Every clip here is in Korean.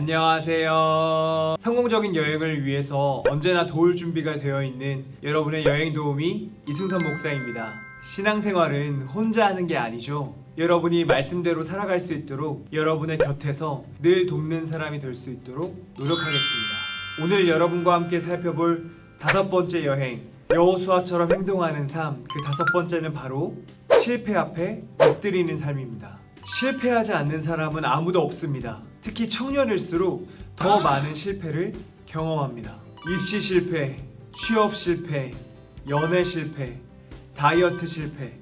안녕하세요. 성공적인 여행을 위해서 언제나 도울 준비가 되어 있는 여러분의 여행 도우미 이승선 목사입니다. 신앙생활은 혼자 하는 게 아니죠. 여러분이 말씀대로 살아갈 수 있도록 여러분의 곁에서 늘 돕는 사람이 될 수 있도록 노력하겠습니다. 오늘 여러분과 함께 살펴볼 5번째 여행, 여호수아처럼 행동하는 삶. 그 5번째는 바로 실패 앞에 엎드리는 삶입니다. 실패하지 않는 사람은 아무도 없습니다. 특히 청년일수록 더 많은 실패를 경험합니다. 입시 실패, 취업 실패, 연애 실패, 다이어트 실패,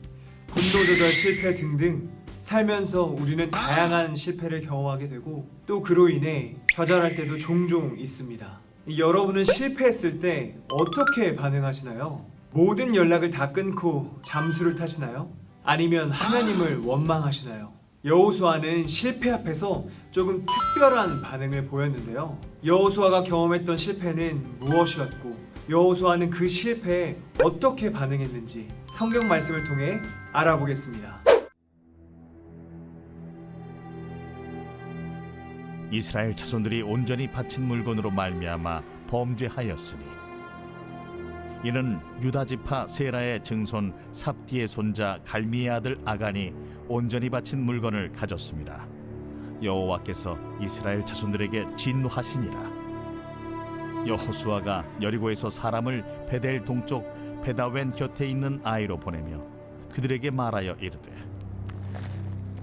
분노 조절 실패 등등 살면서 우리는 다양한 실패를 경험하게 되고 또 그로 인해 좌절할 때도 종종 있습니다. 여러분은 실패했을 때 어떻게 반응하시나요? 모든 연락을 다 끊고 잠수를 타시나요? 아니면 하나님을 원망하시나요? 여호수아는 실패 앞에서 조금 특별한 반응을 보였는데요. 여호수아가 경험했던 실패는 무엇이었고 여호수아는 그 실패에 어떻게 반응했는지 성경 말씀을 통해 알아보겠습니다. 이스라엘 자손들이 온전히 바친 물건으로 말미암아 범죄하였으니 이는 유다 지파 세라의 증손 삽디의 손자 갈미의 아들 아간이 온전히 바친 물건을 가졌습니다. 여호와께서 이스라엘 자손들에게 진노하시니라. 여호수아가 여리고에서 사람을 베델 동쪽 베다웬 곁에 있는 아이로 보내며 그들에게 말하여 이르되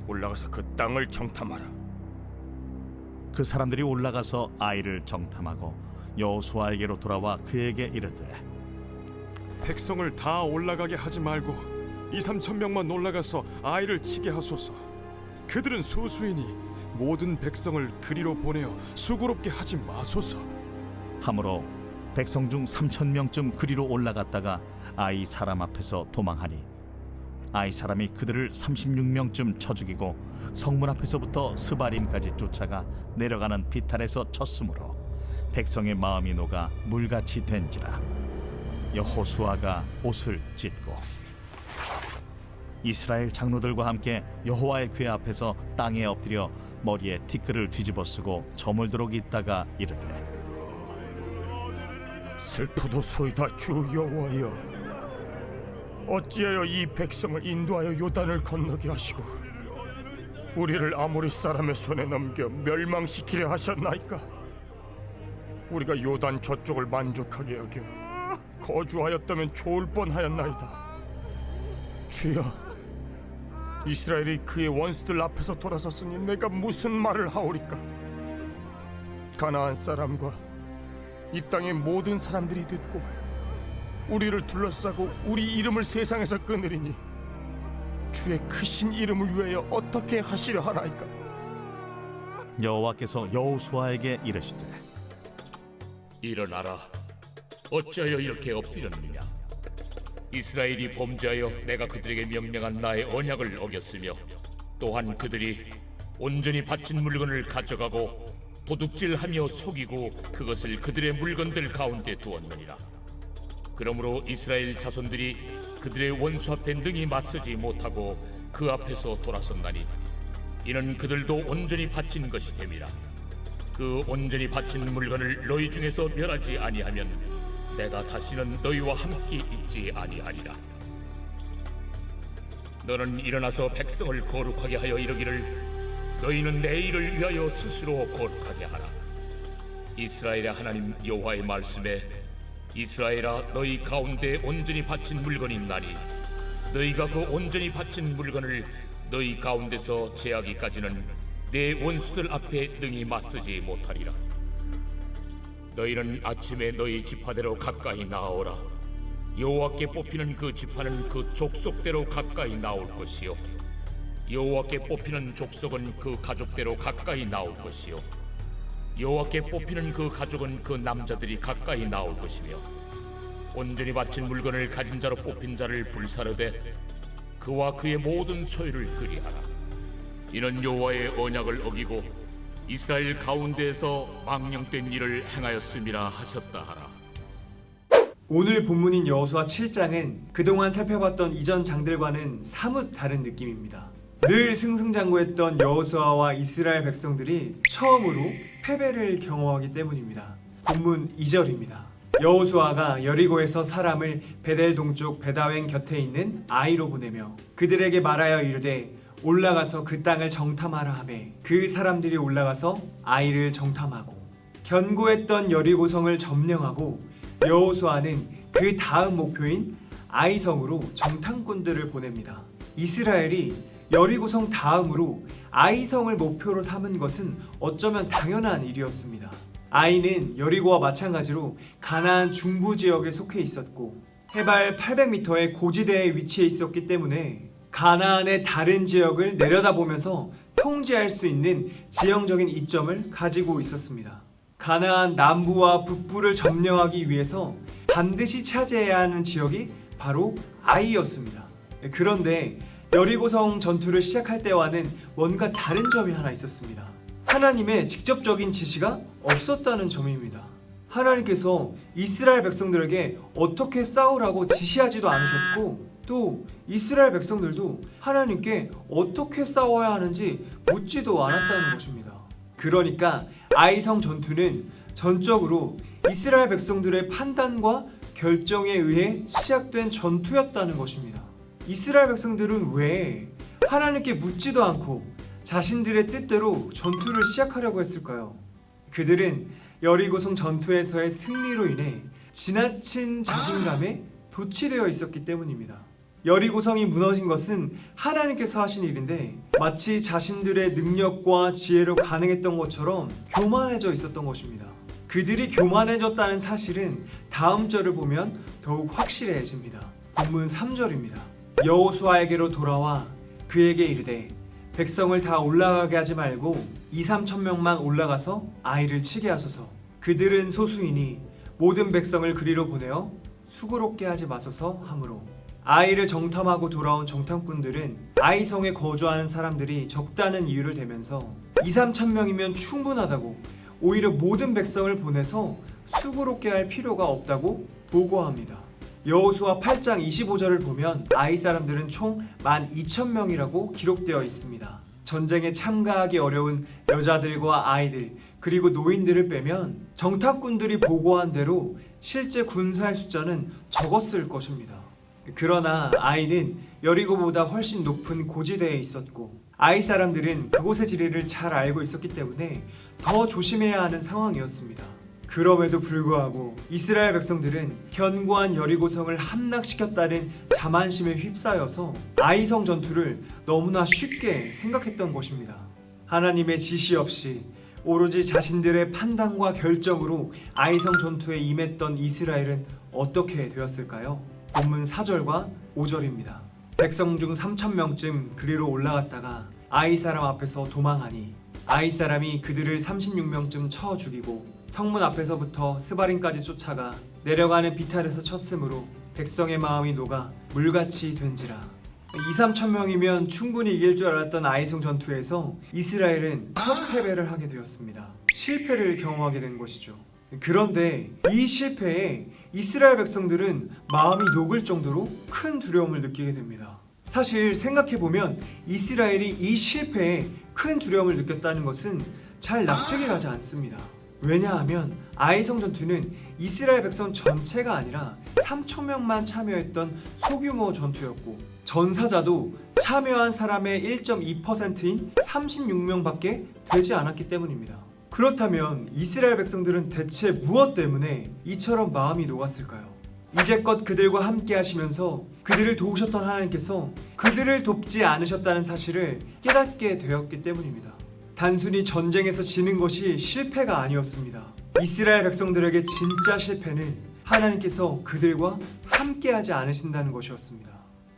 올라가서 그 땅을 정탐하라. 그 사람들이 올라가서 아이를 정탐하고 여호수아에게로 돌아와 그에게 이르되 백성을 다 올라가게 하지 말고 2-3천 명만 올라가서 아이를 치게 하소서. 그들은 소수이니 모든 백성을 그리로 보내어 수고롭게 하지 마소서. 하므로 백성 중 3,000명쯤 그리로 올라갔다가 아이 사람 앞에서 도망하니 아이 사람이 그들을 36명쯤 쳐 죽이고 성문 앞에서부터 스바림까지 쫓아가 내려가는 비탈에서 쳤으므로 백성의 마음이 녹아 물같이 된지라. 여호수아가 옷을 찢고 이스라엘 장로들과 함께 여호와의 궤 앞에서 땅에 엎드려 머리에 티끌을 뒤집어 쓰고 저물도록 있다가 이르되 슬프도소이다 주 여호와여, 어찌하여 이 백성을 인도하여 요단을 건너게 하시고 우리를 아모리 사람의 손에 넘겨 멸망시키려 하셨나이까? 우리가 요단 저쪽을 만족하게 여겨 거주하였다면 좋을 뻔하였나이다. 주여, 이스라엘이 그의 원수들 앞에서 돌아섰으니 내가 무슨 말을 하오리까? 가나안 사람과 이 땅의 모든 사람들이 듣고 우리를 둘러싸고 우리 이름을 세상에서 끊으리니 주의 크신 이름을 위하여 어떻게 하시려 하나이까? 여호와께서 여호수아에게 이르시되 일어나라. 어찌하여 이렇게 엎드렸느냐? 이스라엘이 범죄하여 내가 그들에게 명령한 나의 언약을 어겼으며 또한 그들이 온전히 바친 물건을 가져가고 도둑질하며 속이고 그것을 그들의 물건들 가운데 두었느니라. 그러므로 이스라엘 자손들이 그들의 원수 앞에 능히 맞서지 못하고 그 앞에서 돌아섰나니 이는 그들도 온전히 바친 것이 됨이라. 그 온전히 바친 물건을 너희 중에서 멸하지 아니하면 내가 다시는 너희와 함께 있지 아니하리라. 너는 일어나서 백성을 거룩하게 하여 이르기를 너희는 내 일을 위하여 스스로 거룩하게 하라. 이스라엘의 하나님 여호와의 말씀에 이스라엘아, 너희 가운데 온전히 바친 물건이 있나니 너희가 그 온전히 바친 물건을 너희 가운데서 제하기까지는 내 원수들 앞에 능히 맞서지 못하리라. 너희는 아침에 너희 지파대로 가까이 나아오라. 여호와께 뽑히는 그 지파는 그 족속대로 가까이 나올 것이요 여호와께 뽑히는 족속은 그 가족대로 가까이 나올 것이요 여호와께 뽑히는 그 가족은 그 남자들이 가까이 나올 것이며 온전히 바친 물건을 가진 자로 뽑힌 자를 불사르되 그와 그의 모든 소유를 그리하라. 이는 여호와의 언약을 어기고 이스라엘 가운데에서 망령된 일을 행하였음이라 하셨다 하라. 오늘 본문인 여호수아 7장은 그동안 살펴봤던 이전 장들과는 사뭇 다른 느낌입니다. 늘 승승장구했던 여호수아와 이스라엘 백성들이 처음으로 패배를 경험하기 때문입니다. 본문 2절입니다. 여호수아가 여리고에서 사람을 베델 동쪽 베다웬 곁에 있는 아이로 보내며 그들에게 말하여 이르되 올라가서 그 땅을 정탐하라 하매 그 사람들이 올라가서 아이를 정탐하고 견고했던 여리고성을 점령하고 여호수아는 그 다음 목표인 아이성으로 정탐꾼들을 보냅니다. 이스라엘이 여리고성 다음으로 아이성을 목표로 삼은 것은 어쩌면 당연한 일이었습니다. 아이는 여리고와 마찬가지로 가나안 중부 지역에 속해 있었고 해발 800m의 고지대에 위치해 있었기 때문에 가나안의 다른 지역을 내려다보면서 통제할 수 있는 지형적인 이점을 가지고 있었습니다. 가나안 남부와 북부를 점령하기 위해서 반드시 차지해야 하는 지역이 바로 아이였습니다. 그런데 여리고성 전투를 시작할 때와는 뭔가 다른 점이 하나 있었습니다. 하나님의 직접적인 지시가 없었다는 점입니다. 하나님께서 이스라엘 백성들에게 어떻게 싸우라고 지시하지도 않으셨고 또 이스라엘 백성들도 하나님께 어떻게 싸워야 하는지 묻지도 않았다는 것입니다. 그러니까 아이성 전투는 전적으로 이스라엘 백성들의 판단과 결정에 의해 시작된 전투였다는 것입니다. 이스라엘 백성들은 왜 하나님께 묻지도 않고 자신들의 뜻대로 전투를 시작하려고 했을까요? 그들은 여리고성 전투에서의 승리로 인해 지나친 자신감에 도취되어 있었기 때문입니다. 여리고성이 무너진 것은 하나님께서 하신 일인데 마치 자신들의 능력과 지혜로 가능했던 것처럼 교만해져 있었던 것입니다. 그들이 교만해졌다는 사실은 다음 절을 보면 더욱 확실해집니다. 본문 3절입니다. 여호수아에게로 돌아와 그에게 이르되 백성을 다 올라가게 하지 말고 2-3천 명만 올라가서 아이를 치게 하소서. 그들은 소수이니 모든 백성을 그리로 보내어 수고롭게 하지 마소서 하므로 아이를 정탐하고 돌아온 정탐꾼들은 아이성에 거주하는 사람들이 적다는 이유를 대면서 2-3천 명이면 충분하다고 오히려 모든 백성을 보내서 수고롭게 할 필요가 없다고 보고합니다. 여호수아 8장 25절을 보면 아이 사람들은 총 12,000명이라고 기록되어 있습니다. 전쟁에 참가하기 어려운 여자들과 아이들 그리고 노인들을 빼면 정탐꾼들이 보고한 대로 실제 군사의 숫자는 적었을 것입니다. 그러나 아이는 여리고보다 훨씬 높은 고지대에 있었고 아이 사람들은 그곳의 지리를 잘 알고 있었기 때문에 더 조심해야 하는 상황이었습니다. 그럼에도 불구하고 이스라엘 백성들은 견고한 여리고성을 함락시켰다는 자만심에 휩싸여서 아이성 전투를 너무나 쉽게 생각했던 것입니다. 하나님의 지시 없이 오로지 자신들의 판단과 결정으로 아이성 전투에 임했던 이스라엘은 어떻게 되었을까요? 본문 4절과 5절입니다. 백성 중 3,000명쯤 그리로 올라갔다가 아이 사람 앞에서 도망하니 아이 사람이 그들을 36명쯤 쳐 죽이고 성문 앞에서부터 스바림까지 쫓아가 내려가는 비탈에서 쳤으므로 백성의 마음이 녹아 물같이 된지라. 2-3천 명이면 충분히 이길 줄 알았던 아이성 전투에서 이스라엘은 첫 패배를 하게 되었습니다. 실패를 경험하게 된 것이죠. 그런데 이 실패에 이스라엘 백성들은 마음이 녹을 정도로 큰 두려움을 느끼게 됩니다. 사실 생각해보면 이스라엘이 이 실패에 큰 두려움을 느꼈다는 것은 잘 납득이 가지 않습니다. 왜냐하면 아이성 전투는 이스라엘 백성 전체가 아니라 3,000명만 참여했던 소규모 전투였고 전사자도 참여한 사람의 1.2%인 36명밖에 되지 않았기 때문입니다. 그렇다면 이스라엘 백성들은 대체 무엇 때문에 이처럼 마음이 녹았을까요? 이제껏 그들과 함께 하시면서 그들을 도우셨던 하나님께서 그들을 돕지 않으셨다는 사실을 깨닫게 되었기 때문입니다. 단순히 전쟁에서 지는 것이 실패가 아니었습니다. 이스라엘 백성들에게 진짜 실패는 하나님께서 그들과 함께하지 않으신다는 것이었습니다.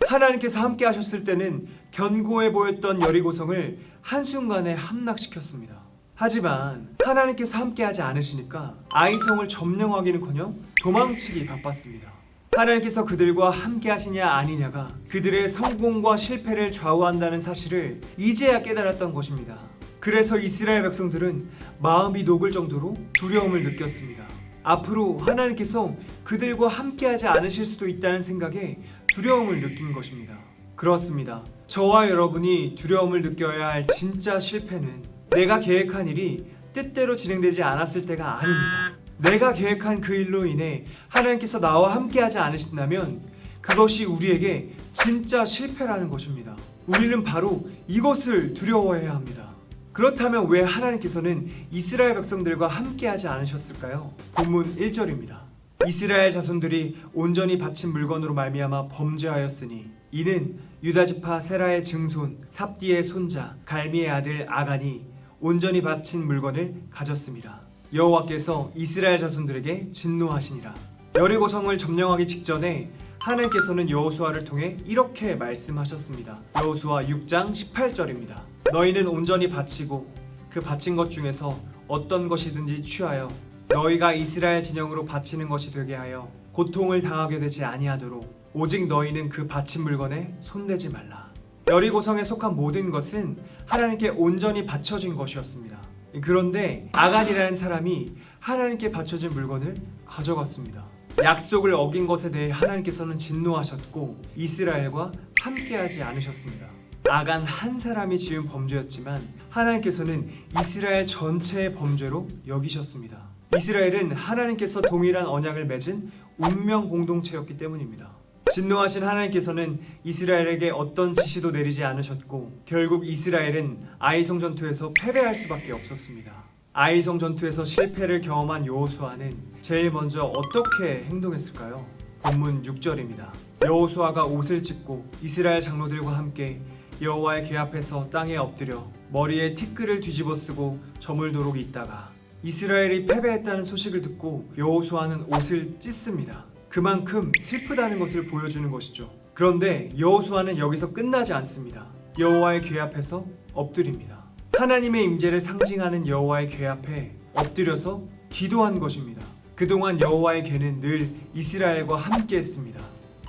하나님께서 함께 하셨을 때는 견고해 보였던 여리고성을 한순간에 함락시켰습니다. 하지만 하나님께서 함께하지 않으시니까 아이성을 점령하기는커녕 도망치기 바빴습니다. 하나님께서 그들과 함께하시냐 아니냐가 그들의 성공과 실패를 좌우한다는 사실을 이제야 깨달았던 것입니다. 그래서 이스라엘 백성들은 마음이 녹을 정도로 두려움을 느꼈습니다. 앞으로 하나님께서 그들과 함께하지 않으실 수도 있다는 생각에 두려움을 느낀 것입니다. 그렇습니다. 저와 여러분이 두려움을 느껴야 할 진짜 실패는 내가 계획한 일이 뜻대로 진행되지 않았을 때가 아닙니다. 내가 계획한 그 일로 인해 하나님께서 나와 함께하지 않으신다면 그것이 우리에게 진짜 실패라는 것입니다. 우리는 바로 이것을 두려워해야 합니다. 그렇다면 왜 하나님께서는 이스라엘 백성들과 함께하지 않으셨을까요? 본문 1절입니다. 이스라엘 자손들이 온전히 바친 물건으로 말미암아 범죄하였으니 이는 유다지파 세라의 증손 삽디의 손자 갈미의 아들 아간이 온전히 바친 물건을 가졌습니다. 여호와께서 이스라엘 자손들에게 진노하시니라. 여리고 성을 점령하기 직전에 하나님께서는 여호수아를 통해 이렇게 말씀하셨습니다. 여호수아 6장 18절입니다. 너희는 온전히 바치고 그 바친 것 중에서 어떤 것이든지 취하여 너희가 이스라엘 진영으로 바치는 것이 되게 하여 고통을 당하게 되지 아니하도록 오직 너희는 그 바친 물건에 손대지 말라. 여리고성에 속한 모든 것은 하나님께 온전히 바쳐진 것이었습니다. 그런데 아간이라는 사람이 하나님께 바쳐진 물건을 가져갔습니다. 약속을 어긴 것에 대해 하나님께서는 진노하셨고 이스라엘과 함께하지 않으셨습니다. 아간 한 사람이 지은 범죄였지만 하나님께서는 이스라엘 전체의 범죄로 여기셨습니다. 이스라엘은 하나님께서 동일한 언약을 맺은 운명 공동체였기 때문입니다. 진노하신 하나님께서는 이스라엘에게 어떤 지시도 내리지 않으셨고 결국 이스라엘은 아이성 전투에서 패배할 수밖에 없었습니다. 아이성 전투에서 실패를 경험한 여호수아는 제일 먼저 어떻게 행동했을까요? 본문 6절입니다. 여호수아가 옷을 찢고 이스라엘 장로들과 함께 여호와의 궤 앞에서 땅에 엎드려 머리에 티끌을 뒤집어 쓰고 저물도록 있다가 이스라엘이 패배했다는 소식을 듣고 여호수아는 옷을 찢습니다. 그만큼 슬프다는 것을 보여주는 것이죠. 그런데 여호수아는 여기서 끝나지 않습니다. 여호와의 궤 앞에서 엎드립니다. 하나님의 임재를 상징하는 여호와의 궤 앞에 엎드려서 기도한 것입니다. 그동안 여호와의 궤는 늘 이스라엘과 함께했습니다.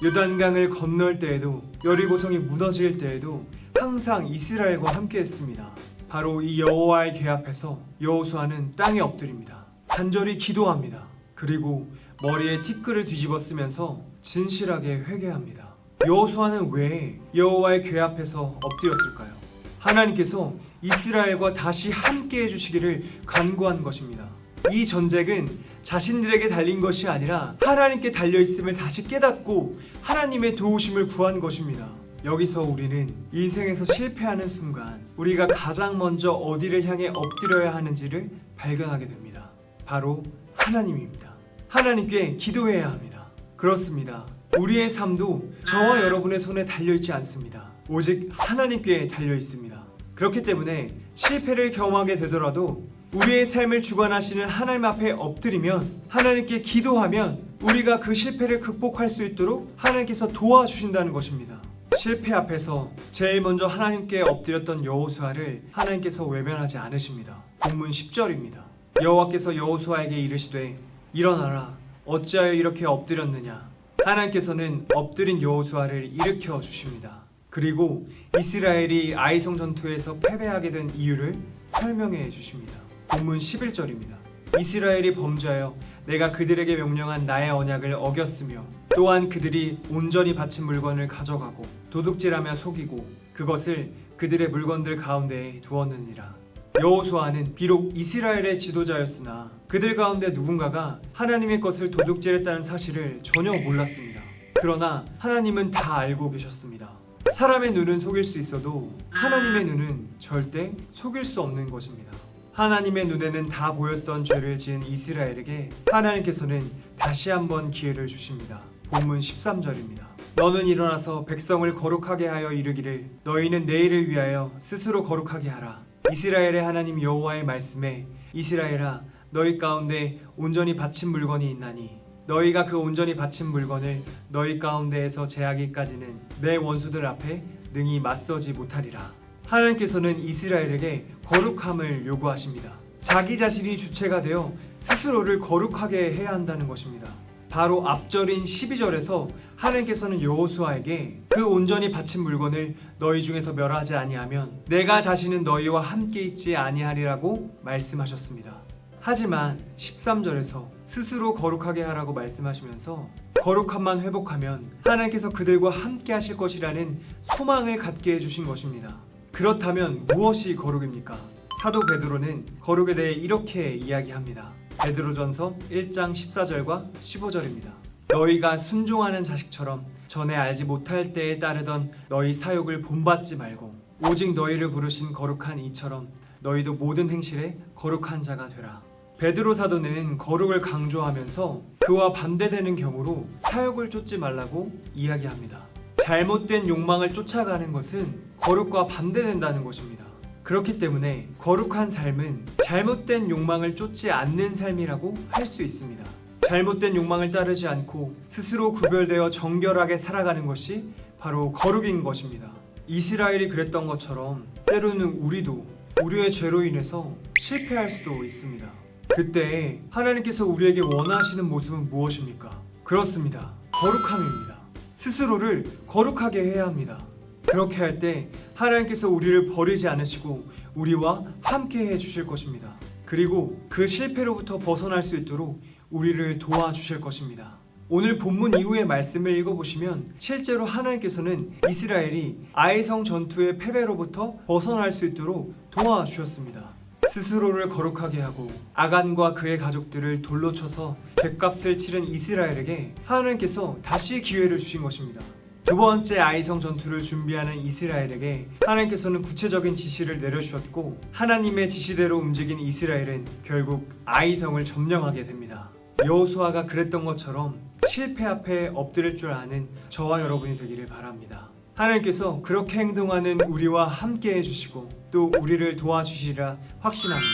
요단강을 건널 때에도 여리고성이 무너질 때에도 항상 이스라엘과 함께했습니다. 바로 이 여호와의 궤 앞에서 여호수아는 땅에 엎드립니다. 간절히 기도합니다. 그리고 머리에 티끌을 뒤집어 쓰면서 진실하게 회개합니다. 여호수아는 왜 여호와의 궤 앞에서 엎드렸을까요? 하나님께서 이스라엘과 다시 함께 해주시기를 간구한 것입니다. 이 전쟁은 자신들에게 달린 것이 아니라 하나님께 달려있음을 다시 깨닫고 하나님의 도우심을 구한 것입니다. 여기서 우리는 인생에서 실패하는 순간 우리가 가장 먼저 어디를 향해 엎드려야 하는지를 발견하게 됩니다. 바로 하나님입니다. 하나님께 기도해야 합니다. 그렇습니다. 우리의 삶도 저와 여러분의 손에 달려있지 않습니다. 오직 하나님께 달려있습니다. 그렇기 때문에 실패를 경험하게 되더라도 우리의 삶을 주관하시는 하나님 앞에 엎드리면 하나님께 기도하면 우리가 그 실패를 극복할 수 있도록 하나님께서 도와주신다는 것입니다. 실패 앞에서 제일 먼저 하나님께 엎드렸던 여호수아를 하나님께서 외면하지 않으십니다. 본문 10절입니다. 여호와께서 여호수아에게 이르시되 일어나라 어찌하여 이렇게 엎드렸느냐. 하나님께서는 엎드린 여호수아를 일으켜 주십니다. 그리고 이스라엘이 아이성 전투에서 패배하게 된 이유를 설명해 주십니다. 본문 11절입니다. 이스라엘이 범죄하여 내가 그들에게 명령한 나의 언약을 어겼으며 또한 그들이 온전히 바친 물건을 가져가고 도둑질하며 속이고 그것을 그들의 물건들 가운데에 두었느니라. 여호수아는 비록 이스라엘의 지도자였으나 그들 가운데 누군가가 하나님의 것을 도둑질했다는 사실을 전혀 몰랐습니다. 그러나 하나님은 다 알고 계셨습니다. 사람의 눈은 속일 수 있어도 하나님의 눈은 절대 속일 수 없는 것입니다. 하나님의 눈에는 다 보였던 죄를 지은 이스라엘에게 하나님께서는 다시 한번 기회를 주십니다. 본문 13절입니다. 너는 일어나서 백성을 거룩하게 하여 이르기를 너희는 내일을 위하여 스스로 거룩하게 하라. 이스라엘의 하나님 여호와의 말씀에 이스라엘아 너희 가운데 온전히 바친 물건이 있나니 너희가 그 온전히 바친 물건을 너희 가운데에서 제하기까지는 내 원수들 앞에 능히 맞서지 못하리라. 하나님께서는 이스라엘에게 거룩함을 요구하십니다. 자기 자신이 주체가 되어 스스로를 거룩하게 해야 한다는 것입니다. 바로 앞절인 12절에서 하나님께서는 여호수아에게 그 온전히 바친 물건을 너희 중에서 멸하지 아니하면 내가 다시는 너희와 함께 있지 아니하리라고 말씀하셨습니다. 하지만 13절에서 스스로 거룩하게 하라고 말씀하시면서 거룩함만 회복하면 하나님께서 그들과 함께 하실 것이라는 소망을 갖게 해주신 것입니다. 그렇다면 무엇이 거룩입니까? 사도 베드로는 거룩에 대해 이렇게 이야기합니다. 베드로전서 1장 14절과 15절입니다. 너희가 순종하는 자식처럼 전에 알지 못할 때에 따르던 너희 사욕을 본받지 말고 오직 너희를 부르신 거룩한 이처럼 너희도 모든 행실에 거룩한 자가 되라. 베드로 사도는 거룩을 강조하면서 그와 반대되는 경우로 사욕을 쫓지 말라고 이야기합니다. 잘못된 욕망을 쫓아가는 것은 거룩과 반대된다는 것입니다. 그렇기 때문에 거룩한 삶은 잘못된 욕망을 쫓지 않는 삶이라고 할 수 있습니다. 잘못된 욕망을 따르지 않고 스스로 구별되어 정결하게 살아가는 것이 바로 거룩인 것입니다. 이스라엘이 그랬던 것처럼 때로는 우리도 우리의 죄로 인해서 실패할 수도 있습니다. 그때 하나님께서 우리에게 원하시는 모습은 무엇입니까? 그렇습니다. 거룩함입니다. 스스로를 거룩하게 해야 합니다. 그렇게 할 때 하나님께서 우리를 버리지 않으시고 우리와 함께 해 주실 것입니다. 그리고 그 실패로부터 벗어날 수 있도록 우리를 도와주실 것입니다. 오늘 본문 이후의 말씀을 읽어보시면 실제로 하나님께서는 이스라엘이 아이성 전투의 패배로부터 벗어날 수 있도록 도와주셨습니다. 스스로를 거룩하게 하고 아간과 그의 가족들을 돌로 쳐서 죗값을 치른 이스라엘에게 하나님께서 다시 기회를 주신 것입니다. 두 번째 아이성 전투를 준비하는 이스라엘에게 하나님께서는 구체적인 지시를 내려주셨고 하나님의 지시대로 움직인 이스라엘은 결국 아이성을 점령하게 됩니다. 여호수아가 그랬던 것처럼 실패 앞에 엎드릴 줄 아는 저와 여러분이 되기를 바랍니다. 하나님께서 그렇게 행동하는 우리와 함께 해주시고 또 우리를 도와주시리라 확신합니다.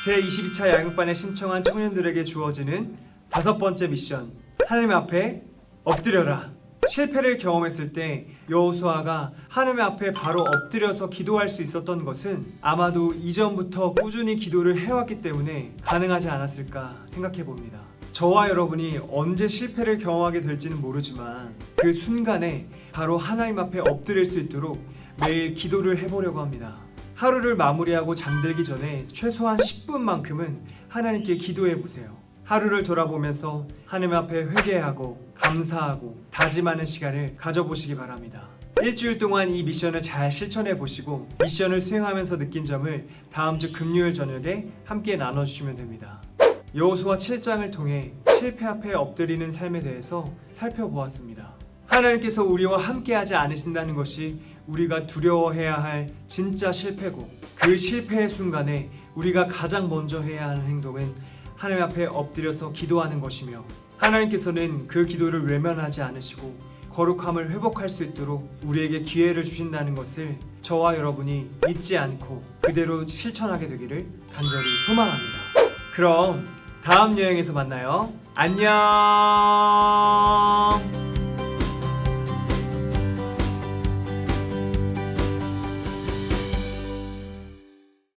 제22차 야육반에 신청한 청년들에게 주어지는 5번째 미션, 하나님 앞에 엎드려라. 실패를 경험했을 때 여호수아가 하나님 앞에 바로 엎드려서 기도할 수 있었던 것은 아마도 이전부터 꾸준히 기도를 해왔기 때문에 가능하지 않았을까 생각해 봅니다. 저와 여러분이 언제 실패를 경험하게 될지는 모르지만 그 순간에 바로 하나님 앞에 엎드릴 수 있도록 매일 기도를 해보려고 합니다. 하루를 마무리하고 잠들기 전에 최소한 10분만큼은 하나님께 기도해 보세요. 하루를 돌아보면서 하나님 앞에 회개하고 감사하고 다짐하는 시간을 가져보시기 바랍니다. 일주일 동안 이 미션을 잘 실천해 보시고 미션을 수행하면서 느낀 점을 다음 주 금요일 저녁에 함께 나눠주시면 됩니다. 여호수아 7장을 통해 실패 앞에 엎드리는 삶에 대해서 살펴보았습니다. 하나님께서 우리와 함께하지 않으신다는 것이 우리가 두려워해야 할 진짜 실패고 그 실패의 순간에 우리가 가장 먼저 해야 하는 행동은 하나님 앞에 엎드려서 기도하는 것이며 하나님께서는 그 기도를 외면하지 않으시고 거룩함을 회복할 수 있도록 우리에게 기회를 주신다는 것을 저와 여러분이 잊지 않고 그대로 실천하게 되기를 간절히 소망합니다. 그럼 다음 여행에서 만나요. 안녕.